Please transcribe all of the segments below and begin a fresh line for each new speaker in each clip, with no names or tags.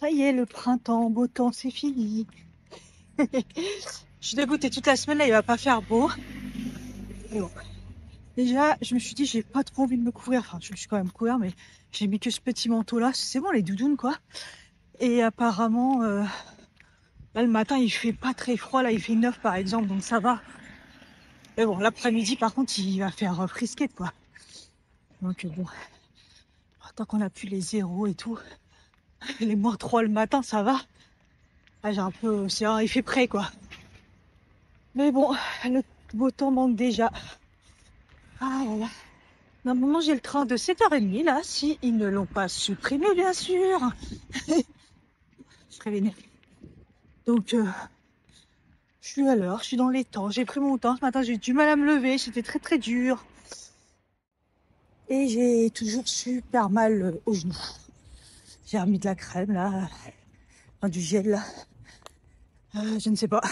Ça y est, le printemps, beau temps, c'est fini. Je suis dégoûtée toute la semaine, là, il va pas faire beau. Mais bon. Déjà, je me suis dit, j'ai pas trop envie de me couvrir. Enfin, je suis quand même couvert, mais j'ai mis que ce petit manteau-là. C'est bon, les doudounes, quoi. Et apparemment, là, le matin, il fait pas très froid. Là, il fait 9, par exemple, donc ça va. Mais bon, l'après-midi, par contre, il va faire frisquet, quoi. Donc, bon, tant qu'on a plus les zéros et tout, les -3 le matin, ça va. Là, j'ai un peu, il fait prêt, quoi. Mais bon, le beau temps manque déjà. Ah là là. Normalement, j'ai le train de 7h30, là, si ils ne l'ont pas supprimé, bien sûr. Je serais vénère. Donc, je suis à l'heure, je suis dans les temps. J'ai pris mon temps. Ce matin, j'ai eu du mal à me lever. C'était très, très dur. Et j'ai toujours super mal aux genoux. J'ai remis de la crème, là. Enfin, du gel, là. Je ne sais pas.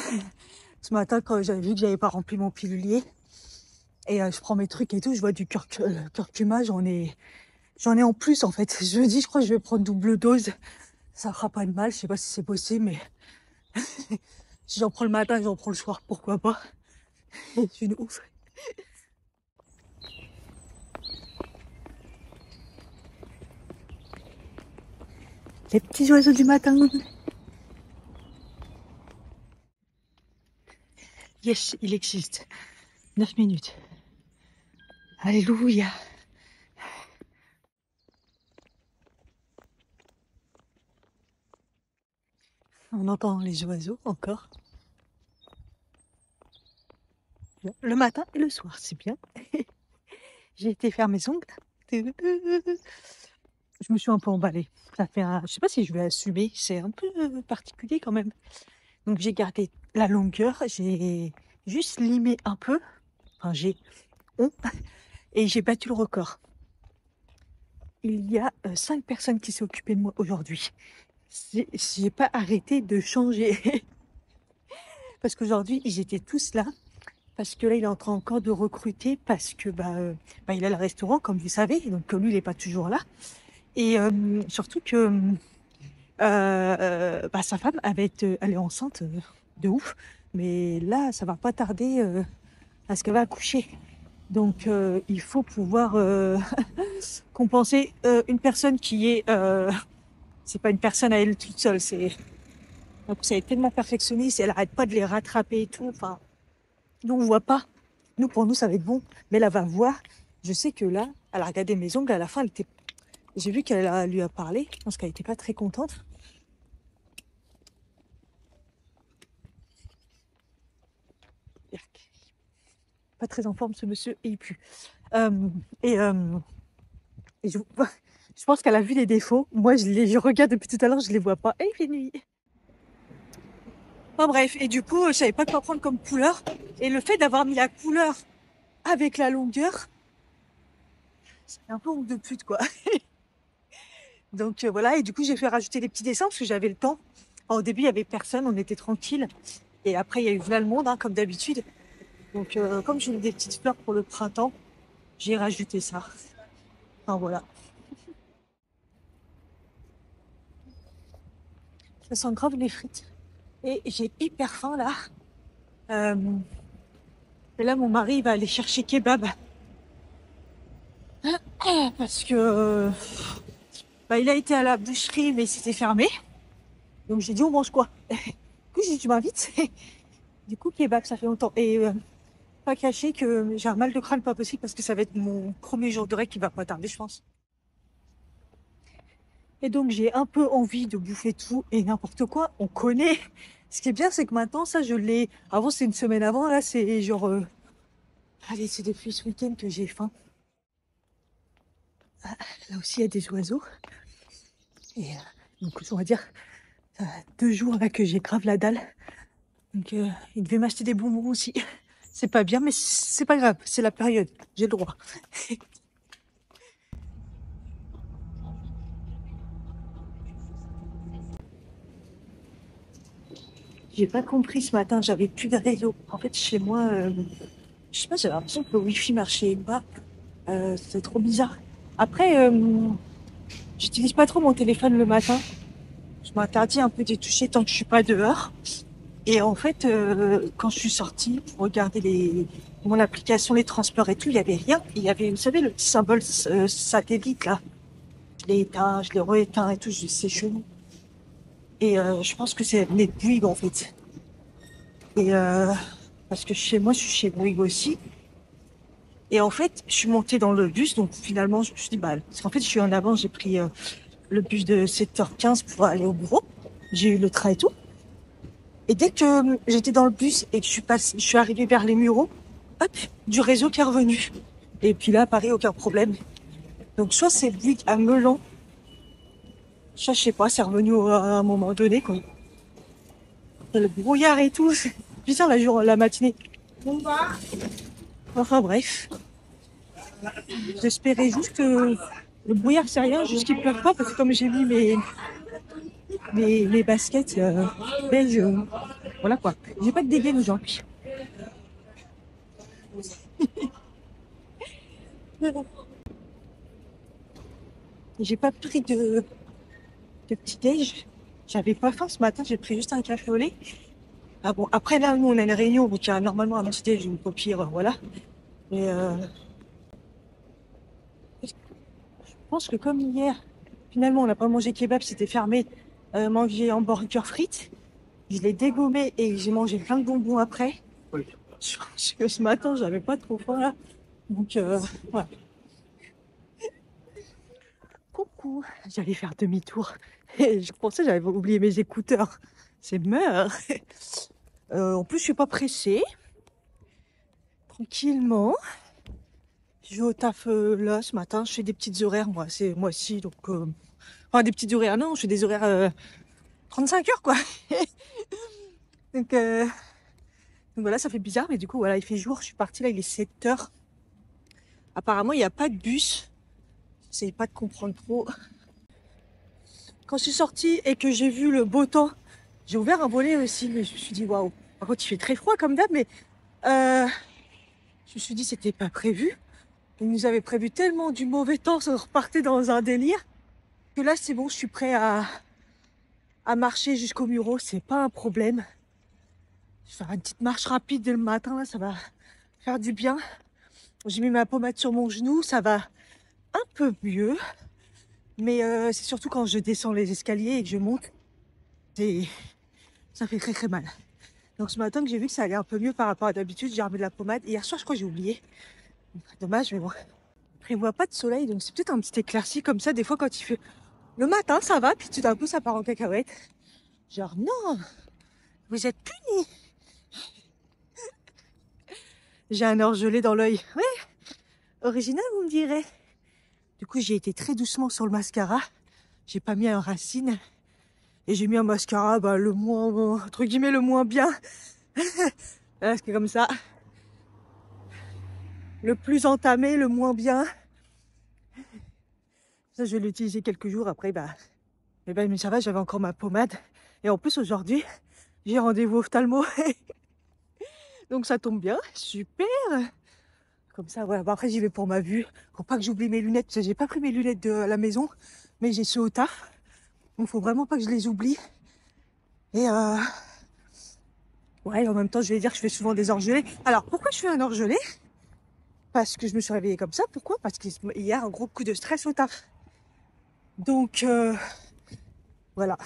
Ce matin, quand j'avais vu que j'avais pas rempli mon pilulier, et je prends mes trucs et tout, je vois du curcuma, j'en ai en plus, en fait. Je me dis, je crois que je vais prendre double dose. Ça fera pas de mal, je sais pas si c'est possible, mais si j'en prends le matin, j'en prends le soir, pourquoi pas. C'est une ouf. Les petits oiseaux du matin. Yes, il existe. 9 minutes. Alléluia. On entend les oiseaux encore. Le matin et le soir, c'est bien. J'ai été faire mes ongles. Je me suis un peu emballée. Ça fait je sais pas si je vais assumer. C'est un peu particulier quand même. Donc j'ai gardé la longueur. J'ai juste limé un peu. Enfin, et j'ai battu le record. Il y a 5 personnes qui s'est occupées de moi aujourd'hui. J'ai pas arrêté de changer. Parce qu'aujourd'hui, ils étaient tous là. Parce que là, il est en train encore de recruter parce que il a le restaurant, comme vous savez. Donc lui, il n'est pas toujours là. Et surtout que sa femme elle est enceinte de ouf. Mais là, ça va pas tarder à ce qu'elle va accoucher. Donc il faut pouvoir compenser une personne qui est... c'est pas une personne à elle toute seule. Donc ça est tellement perfectionniste, elle arrête pas de les rattraper et tout. Enfin, nous, on voit pas. Nous, pour nous, ça va être bon. Mais elle va voir. Je sais que là, elle a regardé mes ongles. À la fin, j'ai vu lui a parlé. Je pense qu'elle était pas très contente. Pas très en forme, ce monsieur, et il pue. Euh, et euh, et je pense qu'elle a vu les défauts. Moi, je regarde depuis tout à l'heure, je les vois pas. Et il fait nuit. Enfin bref, et du coup, je savais pas quoi prendre comme couleur. Et le fait d'avoir mis la couleur avec la longueur, c'est un peu honte de pute, quoi. Donc voilà, et du coup, j'ai fait rajouter des petits dessins parce que j'avais le temps. Enfin, au début, il y avait personne, on était tranquille. Et après, il y a eu plein le monde, hein, comme d'habitude. Donc, comme j'ai eu des petites fleurs pour le printemps, j'ai rajouté ça. Enfin voilà. Ça sent grave les frites. Et j'ai hyper faim là. Euh, et là, mon mari va aller chercher kebab. Parce que il a été à la boucherie, mais c'était fermé. Donc j'ai dit, on mange quoi? Du coup, j'ai dit, tu m'invites? Du coup, kebab, ça fait longtemps. Et pas caché que j'ai un mal de crâne pas possible parce que ça va être mon premier jour de règle qui va pas tarder, je pense. Et donc, j'ai un peu envie de bouffer tout et n'importe quoi. On connaît. Ce qui est bien, c'est que maintenant, ça, je l'ai. Avant, c'est une semaine avant. Là, c'est genre. Allez, c'est depuis ce week-end que j'ai faim. Là aussi, il y a des oiseaux. Et donc, on va dire 2 jours là que j'ai grave la dalle. Donc, il devait m'acheter des bonbons aussi. C'est pas bien, mais c'est pas grave. C'est la période. J'ai le droit. J'ai pas compris ce matin. J'avais plus de réseau. En fait, chez moi, je sais pas, j'avais l'impression que le wifi marchait pas. C'est trop bizarre. Après, j'utilise pas trop mon téléphone le matin. Je m'interdis un peu d'y toucher tant que je suis pas dehors. Et en fait, quand je suis sortie pour regarder mon application, les transports et tout, il y avait rien. Il y avait, vous savez, le petit symbole satellite là. Je l'ai éteint, je l'ai rééteint et tout. C'est chelou. Et je pense que c'est les Bouygues en fait. Et parce que chez moi, je suis chez Bouygues aussi. Et en fait, je suis montée dans le bus, donc finalement, je me suis dit, bah, parce qu'en fait, je suis en avance, j'ai pris le bus de 7h15 pour aller au bureau. J'ai eu le train et tout. Et dès que j'étais dans le bus et que je suis arrivée vers les Mureaux, hop, du réseau qui est revenu. Et puis là, à Paris, aucun problème. Donc soit c'est Bouygues à Melun, soit je sais pas, c'est revenu à un moment donné, quoi. Et le brouillard et tout, c'est bizarre la matinée. Enfin bref, j'espérais juste que le brouillard c'est rien, juste qu'il pleuve pas, parce que comme j'ai mis mes baskets beige, voilà quoi. J'ai pas de dégaine aujourd'hui. J'ai pas pris de petit déj. J'avais pas faim ce matin, j'ai pris juste un café au lait. Ah bon, après là, nous on a une réunion, donc il y a normalement un petit déj, une paupière, voilà. Mais je pense que comme hier, finalement on n'a pas mangé kebab, c'était fermé, mangé hamburger frites. Je l'ai dégommé et j'ai mangé plein de bonbons après. Oui. Je pense que ce matin, j'avais pas trop faim là. Donc, voilà. Coucou. J'allais faire demi-tour. Et je pensais que j'avais oublié mes écouteurs. C'est mort. En plus, je suis pas pressée. Tranquillement. Je vais au taf là ce matin. Je fais des petites horaires, moi. C'est moi aussi. Donc, enfin, des petites horaires. Non, je fais des horaires 35 heures, quoi. Donc voilà, ça fait bizarre. Mais du coup, voilà, il fait jour. Je suis partie là, il est 7h. Apparemment, il n'y a pas de bus. J'essaye pas de comprendre trop. Quand je suis sortie et que j'ai vu le beau temps, j'ai ouvert un volet aussi, mais je me suis dit waouh. Par contre, il fait très froid comme d'hab, mais je me suis dit c'était pas prévu. Ils nous avaient prévu tellement du mauvais temps, on repartait dans un délire, que là c'est bon, je suis prêt à marcher jusqu'au Mureaux, c'est pas un problème. Je vais faire une petite marche rapide dès le matin, là, ça va faire du bien. J'ai mis ma pommade sur mon genou, ça va un peu mieux. Mais c'est surtout quand je descends les escaliers et que je monte, ça fait très très mal. Donc ce matin que j'ai vu que ça allait un peu mieux par rapport à d'habitude, j'ai remis de la pommade. Hier soir, je crois que j'ai oublié. Dommage, mais bon. Je prévois pas de soleil, donc c'est peut-être un petit éclairci comme ça. Des fois, quand il fait le matin, ça va, puis tout d'un coup, ça part en cacahuète. Genre, non, vous êtes punis. J'ai un orgelé dans l'œil. Ouais, original, vous me direz. Du coup, j'ai été très doucement sur le mascara. J'ai pas mis un racine. Et j'ai mis un mascara, bah, le moins, entre guillemets, le moins bien. Parce que comme ça, le plus entamé, le moins bien. Ça, je vais l'utiliser quelques jours après, bah, mais ça va, j'avais encore ma pommade. Et en plus, aujourd'hui, j'ai rendez-vous au ophtalmo. Donc ça tombe bien, super. Comme ça, voilà. Bon, après, j'y vais pour ma vue. Faut pas que j'oublie mes lunettes, parce que j'ai pas pris mes lunettes de la maison, mais j'ai ceux au taf. Donc faut vraiment pas que je les oublie. Et ouais, en même temps, je vais dire que je fais souvent des orgelés. Alors, pourquoi je fais un orgelé? Parce que je me suis réveillée comme ça. Pourquoi? Parce qu'il y a un gros coup de stress au taf. Donc, voilà.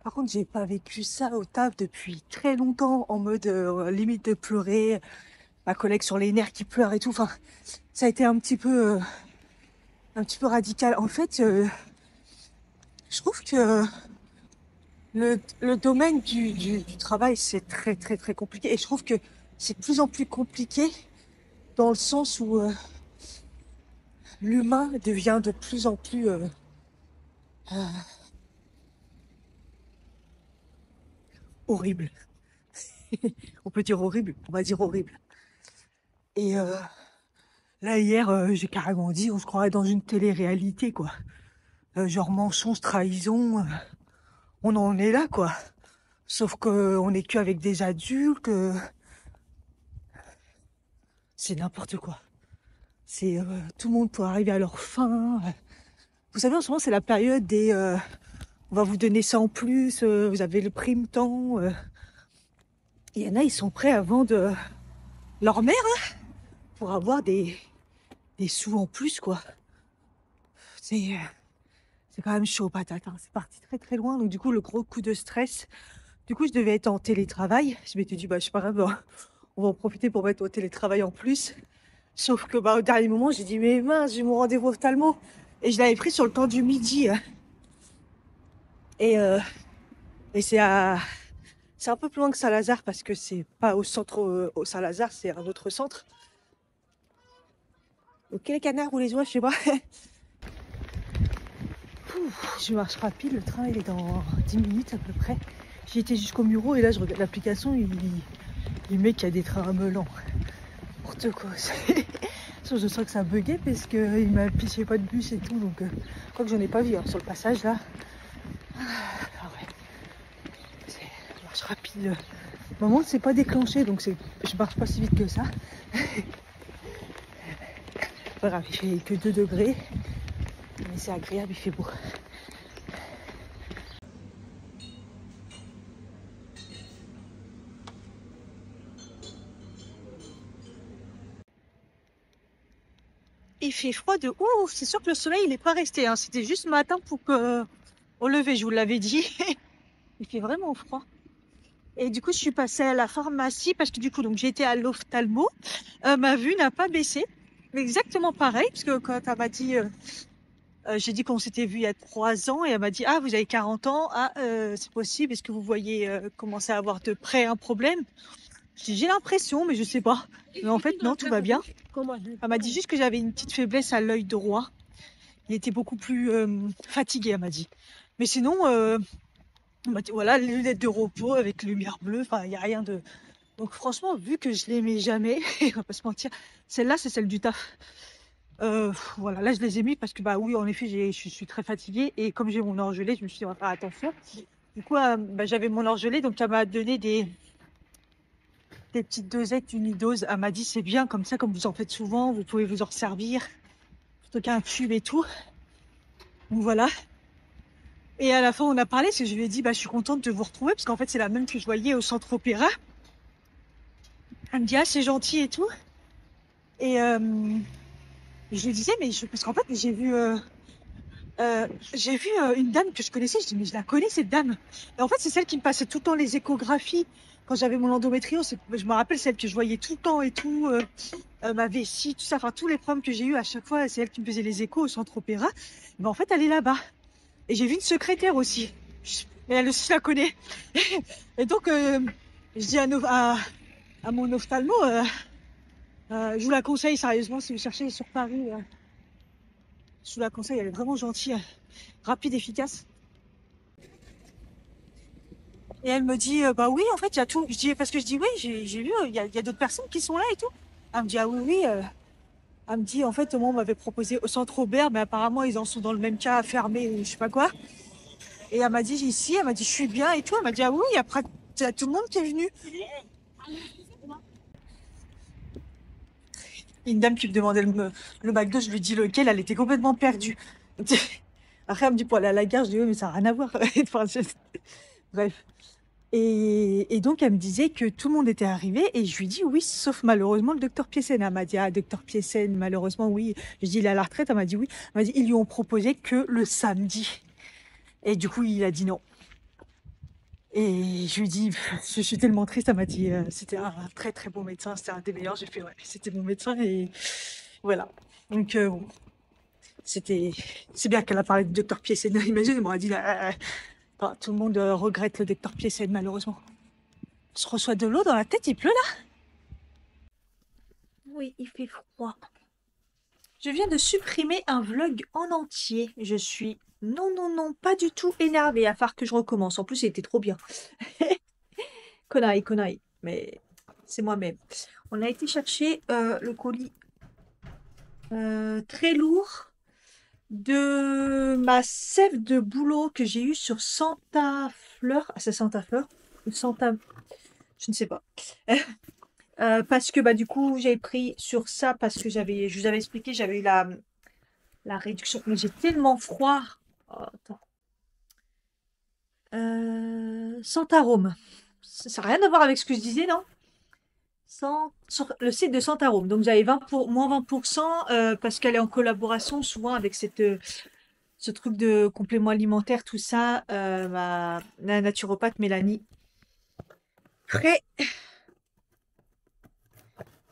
Par contre, j'ai pas vécu ça au taf depuis très longtemps, en mode limite de pleurer, ma collègue sur les nerfs qui pleure et tout. Enfin, ça a été un petit peu radical. En fait, je trouve que le domaine du travail, c'est très très très compliqué. Et je trouve que c'est de plus en plus compliqué dans le sens où l'humain devient de plus en plus horrible. On peut dire horrible, on va dire horrible. Et là, hier, j'ai carrément dit, on se croirait dans une télé-réalité, quoi. Genre mensonge, trahison, on en est là, quoi. Sauf que on est qu'avec des adultes, c'est n'importe quoi. C'est tout le monde pour arriver à leur fin. Vous savez, en ce moment, c'est la période des on va vous donner ça en plus, vous avez le prime temps. Il y en a, ils sont prêts à vendre leur mère pour avoir des sous en plus, quoi. C'est quand même chaud, patate. Hein. C'est parti très très loin. Donc, du coup, le gros coup de stress. Du coup, je devais être en télétravail. Je m'étais dit, bah, je sais pas grave, on va en profiter pour mettre au télétravail en plus. Sauf que, bah, au dernier moment, j'ai dit, mais mince, j'ai mon rendez-vous ophtalmo. Et je l'avais pris sur le temps du midi. Et, c'est un peu plus loin que Saint-Lazare parce que c'est pas au centre, au Saint-Lazare, c'est un autre centre. Ok, les canards ou les oies, je sais pas. Je marche rapide, le train il est dans 10 minutes à peu près. J'y étais jusqu'au Muro et là je regarde l'application, il met qu'il y a des trains à Melan. N'importe quoi. Je sens que ça a bugué parce qu'il m'a affiché pas de bus et tout, donc je crois que j'en ai pas vu hein, sur le passage là. Ah ouais. Je marche rapide. Au moment c'est pas déclenché donc je marche pas si vite que ça. Pas grave, il fait que 2 degrés. Mais c'est agréable, il fait beau. Il fait froid de ouf. C'est sûr que le soleil, il n'est pas resté. Hein. C'était juste matin pour que au lever, je vous l'avais dit. Il fait vraiment froid. Et du coup, je suis passée à la pharmacie parce que du coup, donc j'ai été à l'ophtalmo. Ma vue n'a pas baissé. Exactement pareil, parce que quand elle m'a dit, j'ai dit qu'on s'était vu il y a 3 ans, et elle m'a dit, ah, vous avez 40 ans, ah, c'est possible, est-ce que vous voyez commencer à avoir de près un problème? J'ai l'impression, mais je sais pas. Mais en fait, non, tout va bien. Elle m'a dit juste que j'avais une petite faiblesse à l'œil droit. Il était beaucoup plus fatigué, elle m'a dit. Mais sinon, elle m'a dit, voilà, les lunettes de repos avec lumière bleue, enfin, il n'y a rien de... Donc franchement, vu que je l'aimais jamais, on va pas se mentir, celle-là, c'est celle du taf. Voilà, là, je les ai mis parce que, bah oui, en effet, je suis très fatiguée. Et comme j'ai mon orgelé, je me suis dit, on va faire attention. Du coup, bah, j'avais mon orgelé, donc elle m'a donné des petites dosettes unidoses. Elle m'a dit, c'est bien, comme ça, comme vous en faites souvent, vous pouvez vous en servir. Plutôt qu'un tube et tout. Donc voilà. Et à la fin, on a parlé, parce que je lui ai dit, bah, je suis contente de vous retrouver, parce qu'en fait, c'est la même que je voyais au centre opéra. Elle me dit, ah, c'est gentil et tout. Et je lui disais, mais parce qu'en fait, j'ai vu une dame que je connaissais. Je dis, mais je la connais, cette dame. Et en fait, c'est celle qui me passait tout le temps les échographies. Quand j'avais mon endométriose, je me rappelle celle que je voyais tout le temps et tout. Ma vessie, tout ça, enfin, tous les problèmes que j'ai eu à chaque fois, c'est elle qui me faisait les échos au centre opéra. Mais en fait, elle est là-bas. Et j'ai vu une secrétaire aussi. Et elle aussi, je la connais. Et donc, je dis à mon ophtalmo, je vous la conseille sérieusement si vous cherchez sur Paris. Je vous la conseille, elle est vraiment gentille, rapide, efficace. Et elle me dit, bah oui, en fait, il y a tout. Je dis, parce que je dis, oui, j'ai vu, il y a d'autres personnes qui sont là et tout. Elle me dit, ah oui, oui. Elle me dit, en fait, moi, on m'avait proposé au centre Aubert, mais apparemment, ils en sont dans le même cas, fermé, ou je sais pas quoi. Et elle m'a dit, ici, elle m'a dit, je suis bien et tout. Elle m'a dit, ah oui, après, il y a tout le monde qui est venu. Une dame qui me demandait le McDo, je lui dis lequel, elle était complètement perdue. Après, elle me dit, pour aller à la gare, je dis, oui, mais ça n'a rien à voir. Enfin, bref. Et donc, elle me disait que tout le monde était arrivé et je lui dis oui, sauf malheureusement le docteur Piessen. Elle m'a dit, ah, docteur Piessen, malheureusement, oui. Je dis, il est à la retraite. Elle m'a dit oui. Elle m'a dit, ils lui ont proposé que le samedi. Et du coup, il a dit non. Et je lui dis, je suis tellement triste. Elle m'a dit, c'était un très très bon médecin, c'était un des meilleurs. J'ai fait, ouais, c'était mon médecin et voilà. Donc, bon, c'est bien qu'elle a parlé du docteur Piessen. Imagine, elle m'aurait dit, enfin, tout le monde regrette le docteur Piessen, malheureusement. On se reçoit de l'eau dans la tête, il pleut là? Oui, il fait froid. Je viens de supprimer un vlog en entier. Je suis non, pas du tout énervée, à part que je recommence. En plus, il était trop bien. Connerie. Mais c'est moi-même. On a été chercher le colis très lourd de ma sève de boulot que j'ai eu sur Santa Fleur. Ah, c'est Santa Fleur? Ou Santa... Je ne sais pas. Parce que bah du coup j'avais pris sur ça parce que je vous avais expliqué, j'avais eu la réduction. Mais j'ai tellement froid. Oh, attends. Sans arôme. Ça n'a rien à voir avec ce que je disais, non? Sur le site de Santarome. Donc j'avais moins 20% parce qu'elle est en collaboration souvent avec ce truc de complément alimentaire, tout ça, la naturopathe Mélanie. Après,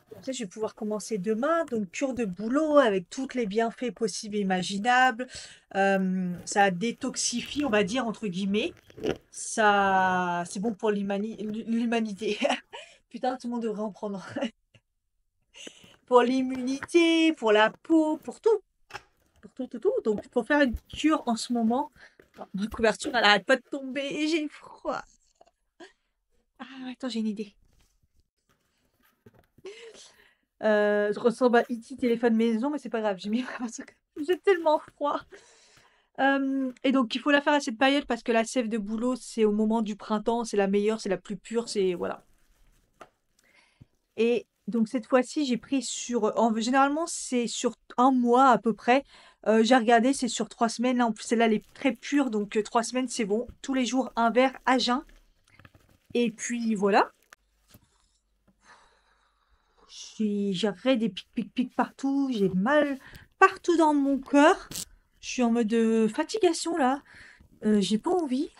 comme ça, je vais pouvoir commencer demain. Donc cure de boulot avec tous les bienfaits possibles et imaginables. Ça détoxifie, on va dire, entre guillemets. Ça, c'est bon pour l'humanité. Putain, tout le monde devrait en prendre. Pour l'immunité, pour la peau, pour tout. Pour tout, tout, tout. Donc, pour faire une cure en ce moment, ma couverture, elle arrête pas de tomber et j'ai froid. Ah, attends, j'ai une idée. Je ressemble à E.T. téléphone maison, mais c'est pas grave, j'ai mis j'ai tellement froid. Et donc, il faut la faire à cette période parce que la sève de bouleau, c'est au moment du printemps, c'est la meilleure, c'est la plus pure, c'est voilà. Et donc cette fois-ci, j'ai pris généralement, c'est sur un mois à peu près. J'ai regardé, c'est sur 3 semaines. Là, en plus, celle-là, elle est très pure, donc 3 semaines, c'est bon. Tous les jours, un verre à jeun. Et puis voilà. J'aurais des pics partout. J'ai mal partout dans mon cœur. Je suis en mode fatigation là. J'ai pas envie.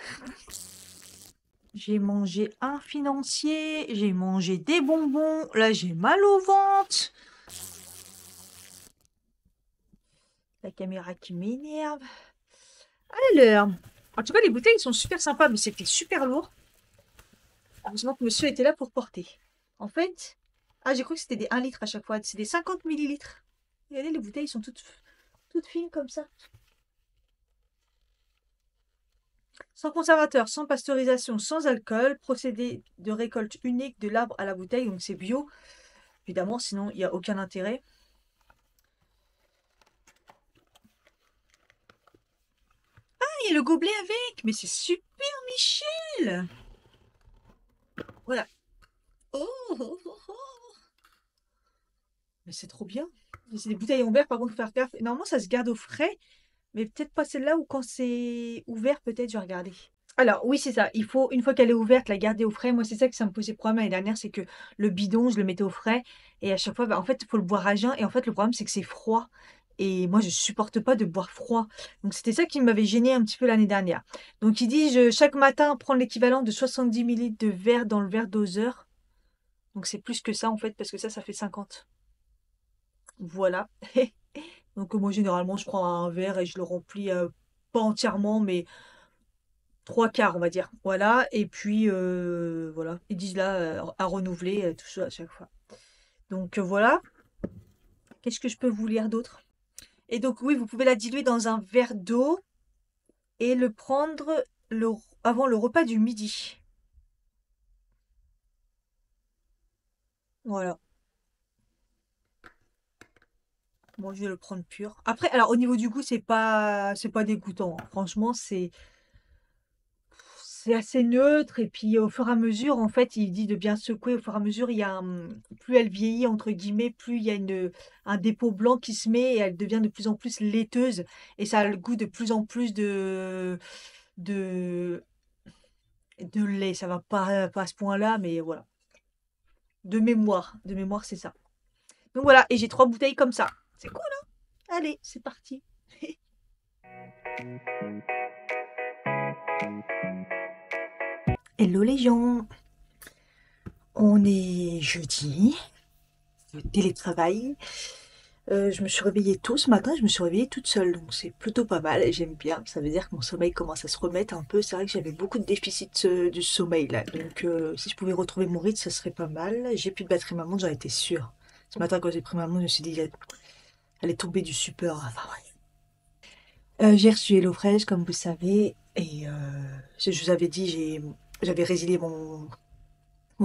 J'ai mangé un financier. J'ai mangé des bonbons. Là, j'ai mal au ventre. La caméra qui m'énerve. Alors, en tout cas, les bouteilles sont super sympas, mais c'était super lourd. Heureusement que monsieur était là pour porter. En fait, j'ai cru que c'était des 1 litre à chaque fois. C'est des 50 millilitres. Regardez, les bouteilles sont toutes fines comme ça. Sans conservateur, sans pasteurisation, sans alcool. Procédé de récolte unique de l'arbre à la bouteille. Donc c'est bio. Évidemment, sinon il n'y a aucun intérêt. Ah, il y a le gobelet avec. Mais c'est super, Michel. Voilà. Oh, oh, oh, oh. Mais c'est trop bien. C'est des bouteilles en verre, par contre, faut faire gaffe. Normalement, ça se garde au frais, mais peut-être pas celle-là ou quand c'est ouvert, peut-être, je vais regarder. Alors, oui, c'est ça. Il faut, une fois qu'elle est ouverte, la garder au frais. Moi, c'est ça que ça me posait problème l'année dernière, c'est que le bidon, je le mettais au frais. Et à chaque fois, en fait, il faut le boire à jeun. Et en fait, le problème, c'est que c'est froid. Et moi, je supporte pas de boire froid. Donc, c'était ça qui m'avait gêné un petit peu l'année dernière. Donc, il dit, chaque matin, prendre l'équivalent de 70 millilitres de verre dans le verre doseur. Donc, c'est plus que ça, en fait, parce que ça fait 50. Voilà. Donc moi généralement je prends un verre et je le remplis pas entièrement mais 3/4 on va dire. Voilà. Et puis voilà. Ils disent là à renouveler tout ça à chaque fois. Donc voilà. Qu'est-ce que je peux vous lire d'autre? Et donc oui, vous pouvez la diluer dans un verre d'eau et le prendre avant le repas du midi. Voilà. Moi je vais le prendre pur. Après, alors au niveau du goût, c'est pas dégoûtant, hein. Franchement, c'est assez neutre et puis au fur et à mesure, en fait, il dit de bien secouer. Au fur et à mesure, il y a plus elle vieillit entre guillemets, plus il y a un dépôt blanc qui se met et elle devient de plus en plus laiteuse et ça a le goût de plus en plus de, de lait. Ça va pas à ce point-là, mais voilà. De mémoire, c'est ça. Donc voilà, et j'ai 3 bouteilles comme ça. C'est cool, hein? Allez, c'est parti. Hello les gens, on est jeudi, le télétravail. Je me suis réveillée tôt ce matin, je me suis réveillée toute seule, donc c'est plutôt pas mal, et j'aime bien. Ça veut dire que mon sommeil commence à se remettre un peu. C'est vrai que j'avais beaucoup de déficit du sommeil là, donc si je pouvais retrouver mon rythme, ça serait pas mal. J'ai plus de batterie ma montre, j'en étais sûre. Ce matin, quand j'ai pris ma montre, je me suis dit, elle est tombée du support. Enfin, ouais. J'ai reçu HelloFresh, comme vous savez, et je vous avais dit, j'avais résilié mon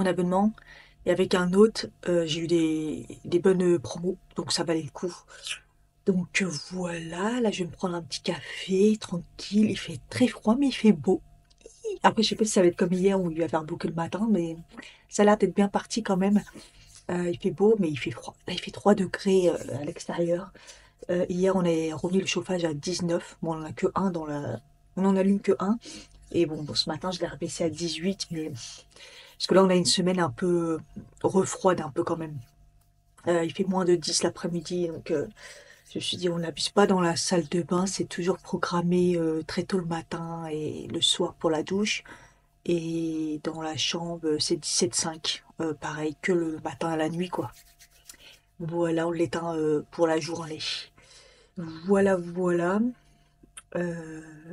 abonnement. Et avec un autre, j'ai eu des bonnes promos, donc ça valait le coup. Donc voilà, là je vais me prendre un petit café, tranquille. Il fait très froid, mais il fait beau. Après, je sais pas si ça va être comme hier où il va faire beau que le matin, mais ça a l'air d'être bien parti quand même. Il fait beau, mais il fait froid. Là, il fait 3 degrés à l'extérieur. Hier, on a remis le chauffage à 19. Bon, on en a que un on en allume que un. Et bon, ce matin, je l'ai rebaissé à 18. Mais parce que là, on a une semaine un peu refroide, un peu quand même. Il fait moins de 10 l'après-midi, donc je me suis dit, on n'abuse pas dans la salle de bain. C'est toujours programmé très tôt le matin et le soir pour la douche. Et dans la chambre, c'est 17,5. Pareil que le matin à la nuit, quoi. Voilà, on l'éteint pour la journée. Voilà, voilà.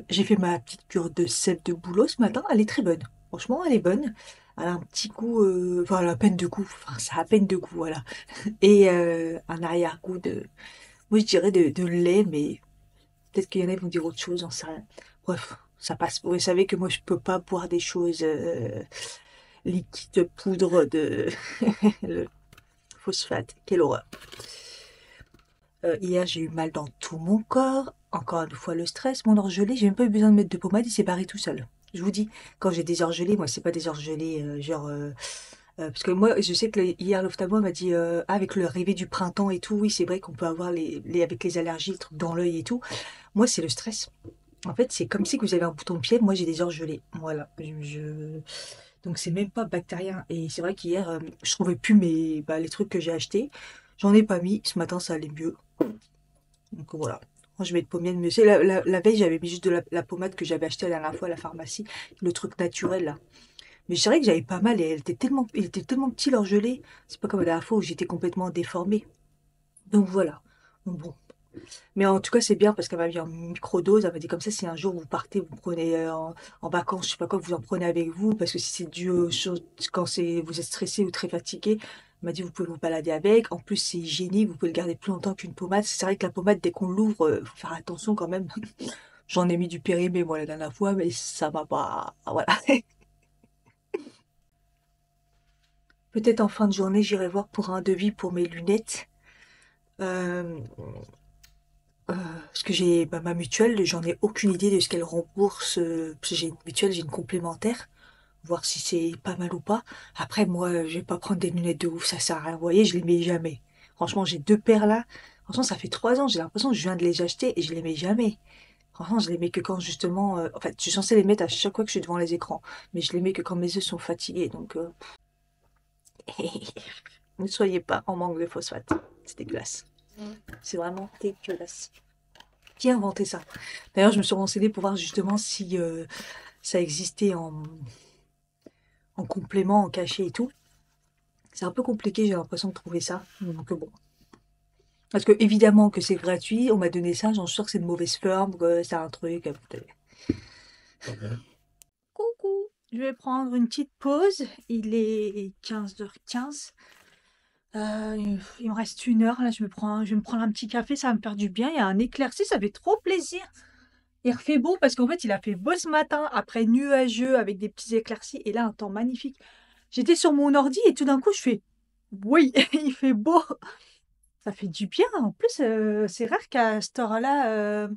J'ai fait ma petite cure de sel de bouleau ce matin. Elle est très bonne. Franchement, elle est bonne. Elle a un petit goût, enfin, elle a à peine de goût. Enfin, ça a à peine de goût, voilà. Et un arrière-goût moi je dirais de lait, mais peut-être qu'il y en a qui vont dire autre chose, j'en sais rien. Bref, ça passe. Vous savez que moi, je peux pas boire des choses liquides, poudre de le phosphate. Quelle horreur. Hier, j'ai eu mal dans tout mon corps. Encore une fois, le stress, mon orgelé. J'ai même pas eu besoin de mettre de pommade, il s'est barré tout seul. Je vous dis, quand j'ai des orgelés, moi, c'est pas des orgelés genre. Parce que moi, je sais que hier, l'ophtalmo m'a dit, ah, avec l'arrivée du printemps et tout, oui, c'est vrai qu'on peut avoir avec les allergies, le truc dans l'œil et tout. Moi, c'est le stress. En fait, c'est comme si vous avez un bouton de pied. Moi, j'ai des orgelés. Voilà. Donc, c'est même pas bactérien. Et c'est vrai qu'hier, je trouvais plus les trucs que j'ai achetés. J'en ai pas mis. Ce matin, ça allait mieux. Donc, voilà. Moi, je mets de pommier de monsieur. La veille, j'avais mis juste de la pommade que j'avais achetée la dernière fois à la pharmacie. Le truc naturel, là. Mais c'est vrai que j'avais pas mal et il était tellement petit l'orgelé. C'est pas comme la dernière fois où j'étais complètement déformée. Donc, voilà. Donc, bon. Mais en tout cas, c'est bien parce qu'elle m'a mis en microdose. Elle m'a dit comme ça, si un jour vous partez, vous prenez en vacances, je sais pas quoi, vous en prenez avec vous. Parce que si c'est dû aux choses, quand vous êtes stressé ou très fatigué, elle m'a dit vous pouvez vous balader avec. En plus, c'est hygiénique, vous pouvez le garder plus longtemps qu'une pommade. C'est vrai que la pommade, dès qu'on l'ouvre, faut faire attention quand même. J'en ai mis du périmé, moi, la dernière fois, mais ça m'a pas. Voilà. Peut-être en fin de journée, j'irai voir pour un devis pour mes lunettes. Euh, parce que j'ai ma mutuelle, j'en ai aucune idée de ce qu'elle rembourse. Parce que j'ai une mutuelle, j'ai une complémentaire, voir si c'est pas mal ou pas. Après, moi, je vais pas prendre des lunettes de ouf, ça sert à rien. Vous voyez, je les mets jamais. Franchement, j'ai deux paires là. Franchement, ça fait 3 ans, j'ai l'impression que je viens de les acheter et je les mets jamais. Franchement, je les mets que quand justement. En fait, je suis censée les mettre à chaque fois que je suis devant les écrans. Mais je les mets que quand mes yeux sont fatigués. Donc, ne soyez pas en manque de phosphate. C'est dégueulasse. C'est vraiment dégueulasse. Qui a inventé ça? D'ailleurs, je me suis renseignée pour voir justement si ça existait en complément, en cachet et tout. C'est un peu compliqué, j'ai l'impression de trouver ça. Donc bon. Parce que évidemment que c'est gratuit, on m'a donné ça, j'en suis sûre que c'est de mauvaise forme, que c'est un truc. Coucou, je vais prendre une petite pause. Il est 15h15. Il me reste 1 heure. Là, je vais me prendre un petit café, ça va me faire du bien. Il y a un éclairci, ça fait trop plaisir. Il refait beau parce qu'en fait, il a fait beau ce matin, après nuageux avec des petits éclaircies, et là, un temps magnifique. J'étais sur mon ordi et tout d'un coup, je fais oui, il fait beau. Ça fait du bien. En plus, c'est rare qu'à cette heure-là,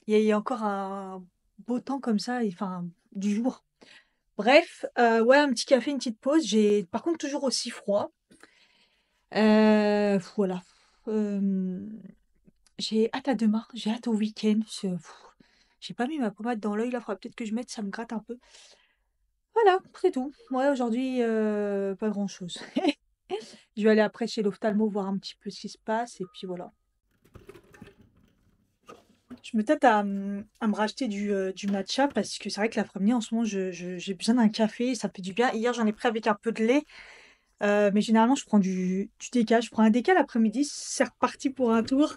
il y ait encore un beau temps comme ça, enfin, du jour. Bref, ouais, un petit café, une petite pause. J'ai par contre toujours aussi froid. Voilà. Euh, j'ai hâte à demain, j'ai hâte au week-end. J'ai pas mis ma pommade dans l'œil, là, faudra peut-être que je mette, ça me gratte un peu. Voilà, c'est tout. Ouais, aujourd'hui, pas grand-chose. Je vais aller après chez l'ophtalmo voir un petit peu ce qui se passe et puis voilà. Je me tâte à me racheter du matcha parce que c'est vrai que l'après-midi, en ce moment, j'ai besoin d'un café, ça me fait du bien. Hier, j'en ai pris avec un peu de lait, mais généralement, je prends du déca. Je prends un déca l'après-midi, c'est reparti pour un tour.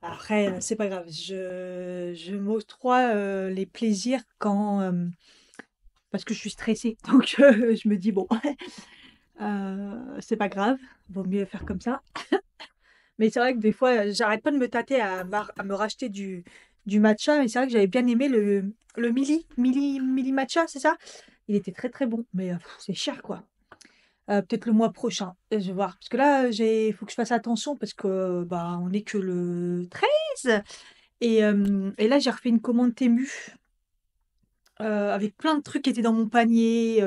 Après, c'est pas grave. Je m'octroie les plaisirs parce que je suis stressée. Donc, je me dis, bon, c'est pas grave, vaut mieux faire comme ça. Mais c'est vrai que des fois, j'arrête pas de me tâter à me racheter du matcha. Mais c'est vrai que j'avais bien aimé le Mili matcha, c'est ça? Il était très très bon. Mais c'est cher, quoi. Peut-être le mois prochain, je vais voir. Parce que là, il faut que je fasse attention parce que bah, on n'est que le 13. Et là, j'ai refait une commande Temu avec plein de trucs qui étaient dans mon panier,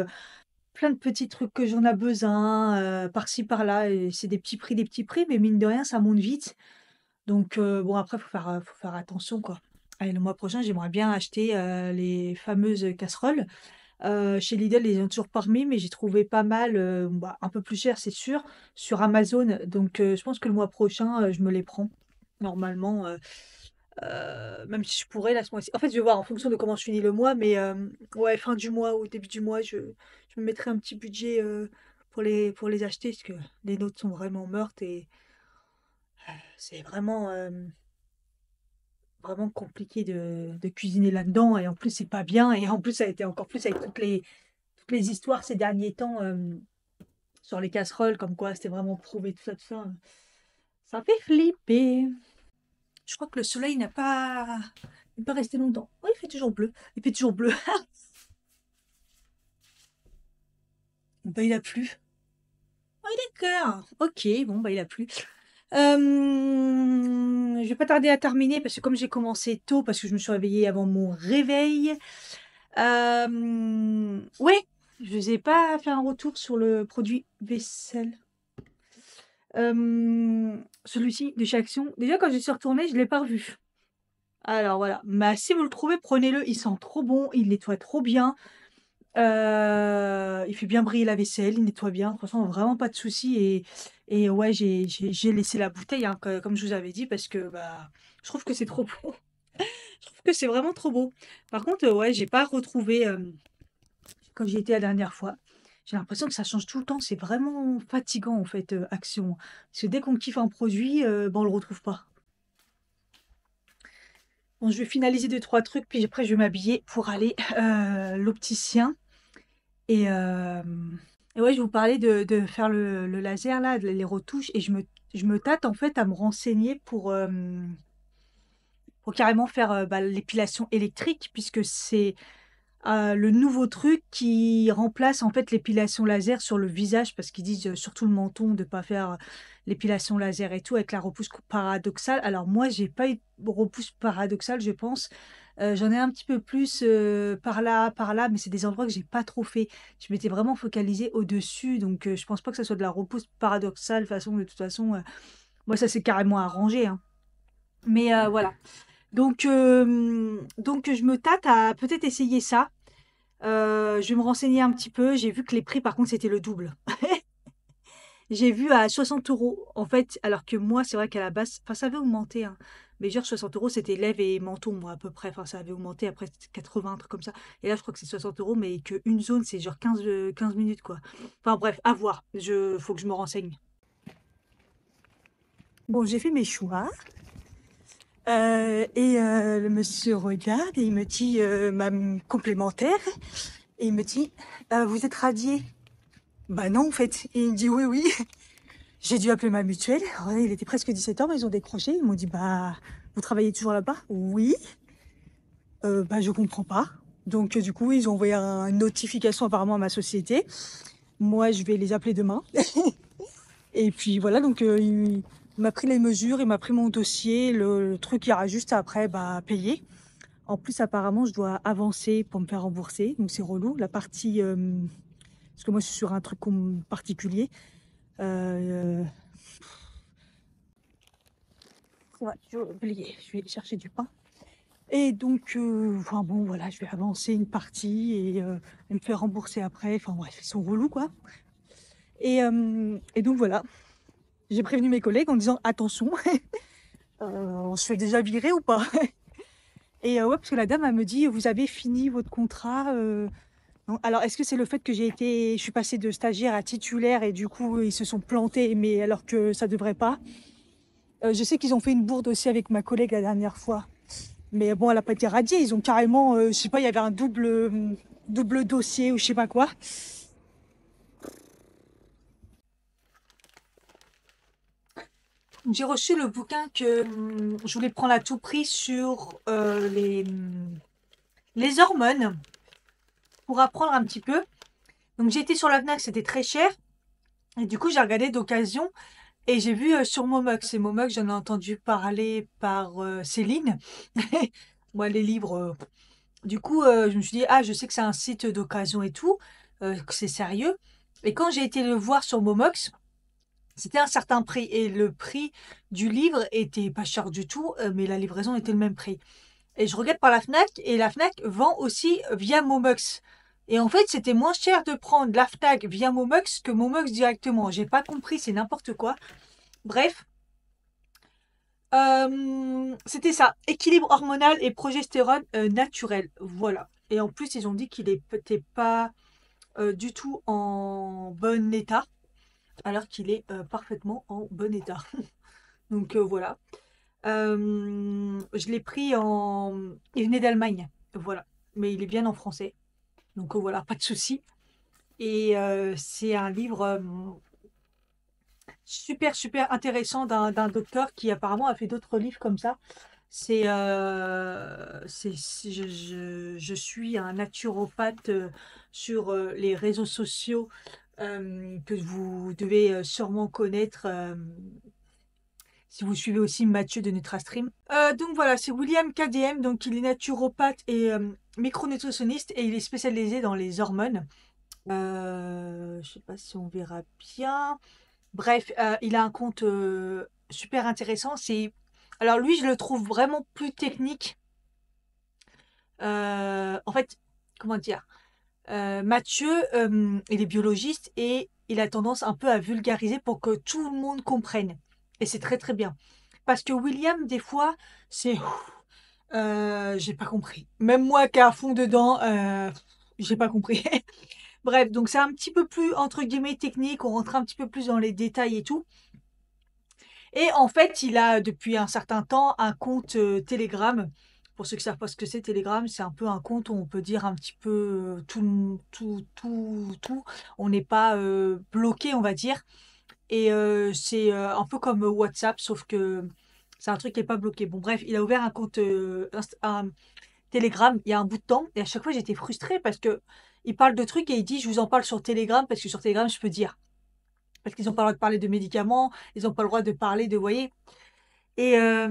plein de petits trucs que j'en ai besoin, par-ci par-là. Et c'est des petits prix, mais mine de rien, ça monte vite. Donc bon après faut faire attention quoi. Allez, le mois prochain, j'aimerais bien acheter, les fameuses casseroles. Chez Lidl, ils ont toujours pas remis, mais j'ai trouvé pas mal, bah, un peu plus cher, c'est sûr, sur Amazon. Donc je pense que le mois prochain, je me les prends. Normalement, même si je pourrais là ce mois-ci. En fait, je vais voir en fonction de comment je finis le mois, mais ouais, fin du mois ou début du mois, je me mettrai un petit budget, pour les acheter parce que les nôtres sont vraiment mortes et c'est vraiment, vraiment compliqué de cuisiner là-dedans et en plus, c'est pas bien et en plus, ça a été encore plus avec toutes les histoires ces derniers temps, sur les casseroles, comme quoi c'était vraiment prouvé, tout ça. Ça fait flipper. Je crois que le soleil n'est pas resté longtemps. Oh, il fait toujours bleu. Il fait toujours bleu. Bah, il a plu. Oh, d'accord. Ok, bon, bah, il a plu. Je vais pas tarder à terminer parce que comme j'ai commencé tôt, parce que je me suis réveillée avant mon réveil. Ouais, je n'ai pas fait un retour sur le produit vaisselle. Celui-ci de chez Action. Déjà, quand je suis retournée, je l'ai pas revu. Alors voilà, mais si vous le trouvez, prenez-le, il sent trop bon, il nettoie trop bien, il fait bien briller la vaisselle, il nettoie bien, franchement vraiment pas de soucis et ouais, j'ai laissé la bouteille, hein, comme je vous avais dit parce que, bah, je trouve que c'est trop beau. Je trouve que c'est vraiment trop beau. Par contre, ouais, j'ai pas retrouvé, quand j'y étais la dernière fois. J'ai l'impression que ça change tout le temps, c'est vraiment fatigant en fait, Action. Parce que dès qu'on kiffe un produit, bah, on le retrouve pas. Bon, je vais finaliser deux trois trucs, puis après je vais m'habiller pour aller, l'opticien et ouais, je vous parlais de faire le laser là, les retouches et je me tâte en fait à me renseigner pour carrément faire, bah, l'épilation électrique puisque c'est, le nouveau truc qui remplace en fait l'épilation laser sur le visage parce qu'ils disent, surtout le menton de pas faire, l'épilation laser et tout avec la repousse paradoxale. Alors moi, j'ai pas eu de repousse paradoxale, je pense. J'en ai un petit peu plus, par là, mais c'est des endroits que j'ai pas trop fait. Je m'étais vraiment focalisée au-dessus, donc je pense pas que ça soit de la repousse paradoxale. De toute façon, moi ça s'est carrément arrangé, hein. Mais voilà. Donc je me tâte à peut-être essayer ça. Je vais me renseigner un petit peu. J'ai vu que les prix, par contre, c'était le double. J'ai vu à 60 € en fait, alors que moi, c'est vrai qu'à la base, enfin, ça avait augmenté, hein. Mais genre 60 €, c'était lèvres et menton, moi, à peu près. Enfin, ça avait augmenté après 80, un truc comme ça. Et là, je crois que c'est 60 €, mais qu'une zone, c'est genre 15 minutes, quoi. Enfin, bref, à voir. Faut que je me renseigne. Bon, j'ai fait mes choix. Le monsieur regarde et il me dit, ma complémentaire, et il me dit, vous êtes radié? Bah non, en fait. Et il me dit, oui, oui. J'ai dû appeler ma mutuelle. Ouais, il était presque 17 h, mais ils ont décroché. Ils m'ont dit, bah, vous travaillez toujours là-bas? Oui. Bah, je comprends pas. Donc, du coup, ils ont envoyé une notification apparemment à ma société. Moi, je vais les appeler demain. Et puis voilà, donc il m'a pris les mesures, il m'a pris mon dossier. Le truc, il y aura juste après, bah, payer. En plus, apparemment, je dois avancer pour me faire rembourser. Donc, c'est relou. La partie, parce que moi, je suis sur un truc particulier. Euh, ouais, j'ai oublié. Je vais aller chercher du pain. Et donc, enfin bon, voilà, je vais avancer une partie et me faire rembourser après. Enfin bref, ils sont relous, quoi. Et donc voilà, j'ai prévenu mes collègues en disant attention, on se fait déjà virer ou pas? Et ouais, parce que la dame, elle me dit, vous avez fini votre contrat. Non. Alors, est-ce que c'est le fait que je suis passée de stagiaire à titulaire et du coup, ils se sont plantés, mais alors que ça devrait pas. Je sais qu'ils ont fait une bourde aussi avec ma collègue la dernière fois. Mais bon, elle a pas été radiée. Ils ont carrément, je sais pas, il y avait un double dossier ou je sais pas quoi. J'ai reçu le bouquin que je voulais prendre à tout prix sur les hormones pour apprendre un petit peu. Donc j'ai été sur la Fnac, c'était très cher. Et du coup, j'ai regardé d'occasion et j'ai vu sur Momox. Et Momox, j'en ai entendu parler par Céline. Moi, les livres. Du coup, je me suis dit, ah, je sais que c'est un site d'occasion et tout, que c'est sérieux. Et quand j'ai été le voir sur Momox, C'était un certain prix et le prix du livre était pas cher du tout, mais la livraison était le même prix. Et je regarde par la Fnac et la Fnac vend aussi via Momox. Et en fait, c'était moins cher de prendre la Fnac via Momox que Momox directement. J'ai pas compris, c'est n'importe quoi. Bref, c'était ça. Équilibre hormonal et progestérone naturel. Voilà. Et en plus, ils ont dit qu'il n'était pas du tout en bon état, alors qu'il est parfaitement en bon état. Donc voilà. Je l'ai pris en... Il venait d'Allemagne. Voilà. Mais il est bien en français. Donc voilà, pas de souci. Et c'est un livre super, super intéressant d'un docteur qui apparemment a fait d'autres livres comme ça. Je suis un naturopathe sur les réseaux sociaux que vous devez sûrement connaître si vous suivez aussi Mathieu de NutraStream. Donc voilà, c'est William KDM, donc il est naturopathe et micronutritionniste et il est spécialisé dans les hormones. Je sais pas si on verra bien. Bref, il a un compte super intéressant. Alors lui, je le trouve vraiment plus technique. En fait, comment dire? Mathieu, il est biologiste et il a tendance un peu à vulgariser pour que tout le monde comprenne. Et c'est très très bien. Parce que William, des fois, c'est j'ai pas compris. Même moi qui est à fond dedans, j'ai pas compris. Bref, donc c'est un petit peu plus entre guillemets technique, on rentre un petit peu plus dans les détails et tout. Et en fait, il a depuis un certain temps un compte Telegram. Pour ceux qui savent pas ce que c'est Telegram, c'est un peu un compte où on peut dire un petit peu tout, tout, tout, tout. On n'est pas bloqué, on va dire. Et c'est un peu comme WhatsApp, sauf que c'est un truc qui est pas bloqué. Bon, bref, il a ouvert un compte un Telegram il y a un bout de temps. Et à chaque fois, j'étais frustrée parce que il parle de trucs et il dit, je vous en parle sur Telegram parce que sur Telegram, je peux dire. Parce qu'ils n'ont pas le droit de parler de médicaments, ils n'ont pas le droit de parler de, vous voyez. Et, la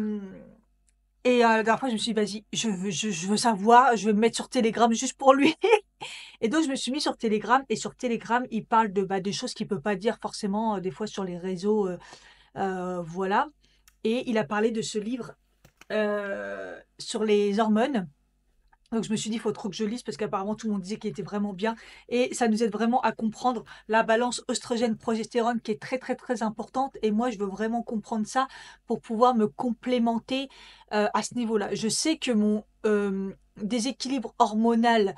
dernière fois, je me suis dit, vas-y, je veux savoir, je vais me mettre sur Telegram juste pour lui. Et donc, je me suis mis sur Telegram. Et sur Telegram, il parle de, bah, des choses qu'il ne peut pas dire forcément, des fois sur les réseaux. Voilà. Et il a parlé de ce livre sur les hormones. Donc je me suis dit, il faut trop que je lise parce qu'apparemment tout le monde disait qu'il était vraiment bien. Et ça nous aide vraiment à comprendre la balance oestrogène-progestérone qui est très très très importante. Et moi, je veux vraiment comprendre ça pour pouvoir me complémenter à ce niveau-là. Je sais que mon déséquilibre hormonal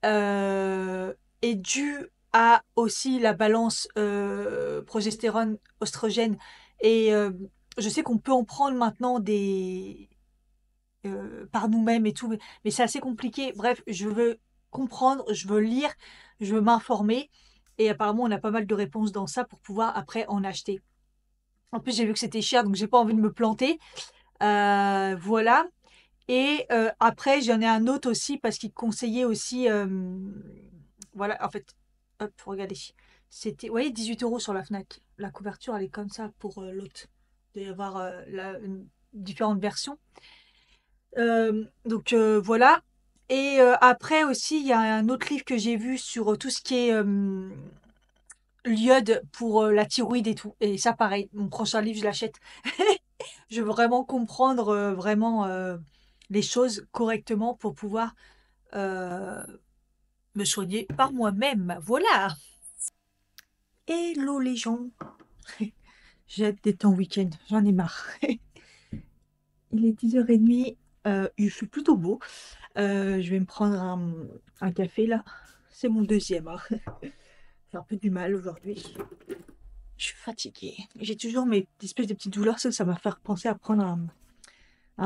est dû à aussi la balance progestérone-oestrogène. Et je sais qu'on peut en prendre maintenant par nous-mêmes et tout, mais c'est assez compliqué. Bref, je veux comprendre, je veux lire, je veux m'informer. Et apparemment, on a pas mal de réponses dans ça pour pouvoir après en acheter. En plus, j'ai vu que c'était cher, donc j'ai pas envie de me planter. Voilà. Et après, j'en ai un autre aussi parce qu'il conseillait aussi. Voilà, en fait, hop, regardez. C'était, vous voyez, 18 € sur la Fnac. La couverture, elle est comme ça pour l'autre. Il doit y avoir différentes versions. Donc voilà. Et après aussi, il y a un autre livre que j'ai vu sur tout ce qui est l'iode pour la thyroïde et tout. Et ça, pareil, mon prochain livre, je l'achète. Je veux vraiment comprendre vraiment les choses correctement pour pouvoir euh, me soigner par moi-même. Voilà. Hello les gens. J'ai hâte d'être en week-end. J'en ai marre. Il est 10h30. Il fait plutôt beau. Je vais me prendre un café là. C'est mon deuxième, hein. J'ai un peu du mal aujourd'hui. Je suis fatiguée. J'ai toujours mes espèces de petites douleurs. Ça m'a fait penser à prendre un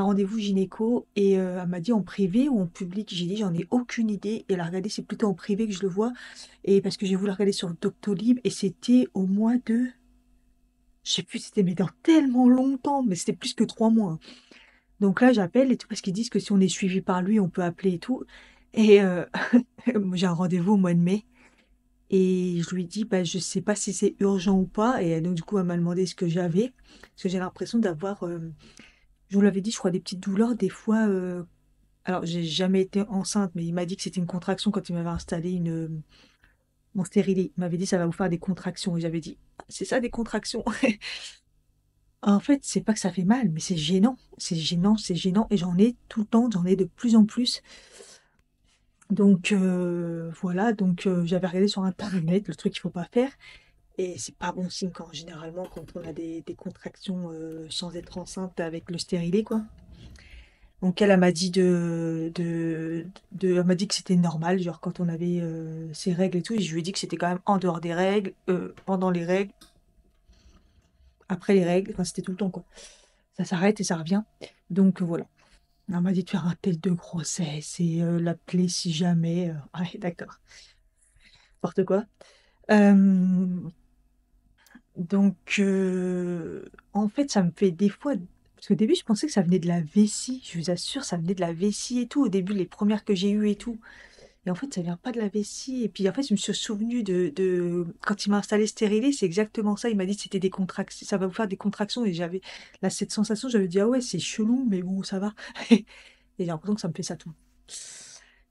rendez-vous gynéco. Et elle m'a dit en privé ou en public. J'ai dit j'en ai aucune idée. Et elle a regardé, c'est plutôt en privé que je le vois. Et parce que j'ai voulu regarder sur Doctolib. Et c'était au mois de... Je sais plus, c'était mais dans tellement longtemps. Mais c'était plus que 3 mois, hein. Donc là, j'appelle et tout parce qu'ils disent que si on est suivi par lui, on peut appeler et tout. Et j'ai un rendez-vous au mois de mai. Et je lui dis, bah, je sais pas si c'est urgent ou pas. Et donc, du coup, elle m'a demandé ce que j'avais. Parce que j'ai l'impression d'avoir, je vous l'avais dit, je crois, des petites douleurs. Des fois, alors, j'ai jamais été enceinte, mais il m'a dit que c'était une contraction quand il m'avait installé mon stérilet. Il m'avait dit ça va vous faire des contractions et j'avais dit: «Ah, c'est ça des contractions?» En fait, c'est pas que ça fait mal, mais c'est gênant. C'est gênant, c'est gênant et j'en ai tout le temps, j'en ai de plus en plus. Donc voilà, donc j'avais regardé sur internet le truc qu'il faut pas faire et c'est pas bon signe généralement quand on a des contractions, sans être enceinte avec le stérilet, quoi. Donc elle m'a dit elle m'a dit que c'était normal, genre quand on avait, ses règles et tout et je lui ai dit que c'était quand même en dehors des règles, pendant les règles, après les règles, enfin c'était tout le temps, quoi. Ça s'arrête et ça revient. Donc voilà. Elle m'a dit de faire un test de grossesse et l'appeler si jamais, ouais d'accord, n'importe quoi. Hem, donc en fait, ça me fait des fois parce qu'au début, je pensais que ça venait de la vessie, je vous assure, ça venait de la vessie et tout, au début, les premières que j'ai eues et tout et en fait, ça vient pas de la vessie et puis en fait, je me suis souvenue de quand il m'a installé le stérilet, c'est exactement ça. Il m'a dit: que «C'était des contractions, ça va vous faire des contractions» et j'avais là, cette sensation, j'avais dit: «Ah ouais, c'est chelou mais bon, ça va» et j'ai l'impression que ça me fait ça tout.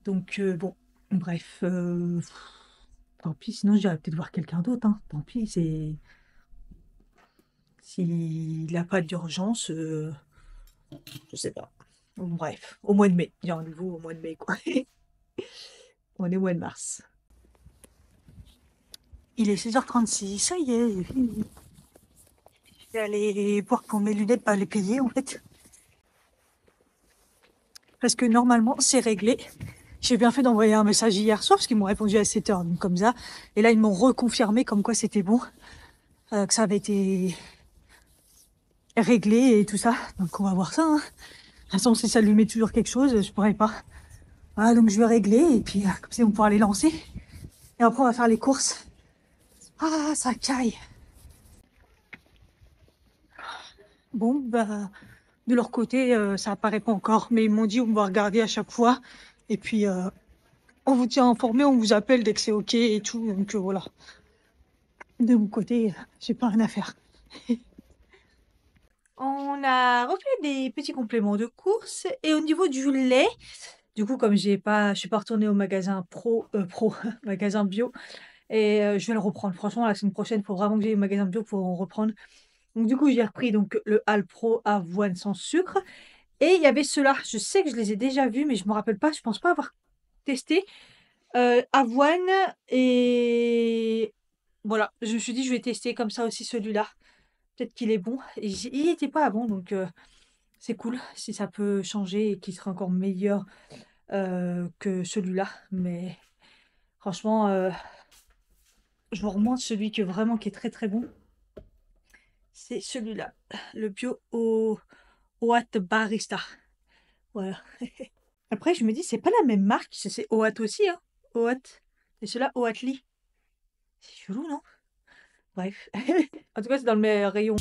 Donc bon, bref, tant pis, sinon j'irai peut-être voir quelqu'un d'autre, hein. Tant pis, c'est s'il a pas d'urgence, je sais pas. Bon bref, au mois de mai, j'ai rendez-vous au mois de mai, quoi. On est au mois de mars. Il est 16h36, ça y est, je vais aller voir pour mes lunettes, pas les payer en fait. Parce que normalement, c'est réglé. J'ai bien fait d'envoyer un message hier soir parce qu'ils m'ont répondu à 7h, donc comme ça. Et là, ils m'ont reconfirmé comme quoi c'était bon, que ça avait été réglé et tout ça. Donc on va voir ça, hein. De toute façon, si ça lui met toujours quelque chose, je pourrais pas. Voilà, donc je vais régler et puis comme ça, on pourra les lancer. Et après, on va faire les courses. Ah, ça caille. Bon, bah, de leur côté, ça apparaît pas encore. Mais ils m'ont dit, on va regarder à chaque fois. Et puis, on vous tient informé, on vous appelle dès que c'est OK et tout. Donc voilà. De mon côté, j'ai pas rien à faire. On a refait des petits compléments de course et au niveau du lait, du coup, comme je suis pas retournée au magasin magasin bio et je vais le reprendre. Franchement, la semaine prochaine, il faut vraiment que j'aille au magasin bio pour en reprendre. Donc du coup, j'ai repris donc le Alpro avoine sans sucre et il y avait ceux-là. Je sais que je les ai déjà vus, mais je me rappelle pas, je pense pas avoir testé. Avoine et voilà, je me suis dit: «Je vais tester comme ça aussi celui-là. Peut-être qu'il est bon» et il était pas bon donc c'est cool si ça peut changer et qu'il sera encore meilleur, que celui-là. Mais franchement, je vous remontre celui qui est très, très bon. C'est celui-là, le bio au Oat Barista. Voilà. Après je me dis: «C'est pas la même marque?» c'est Oat aussi, hein? Oat et celui-là Oatly. C'est chelou, non? Bref. En tout cas, c'est dans le rayon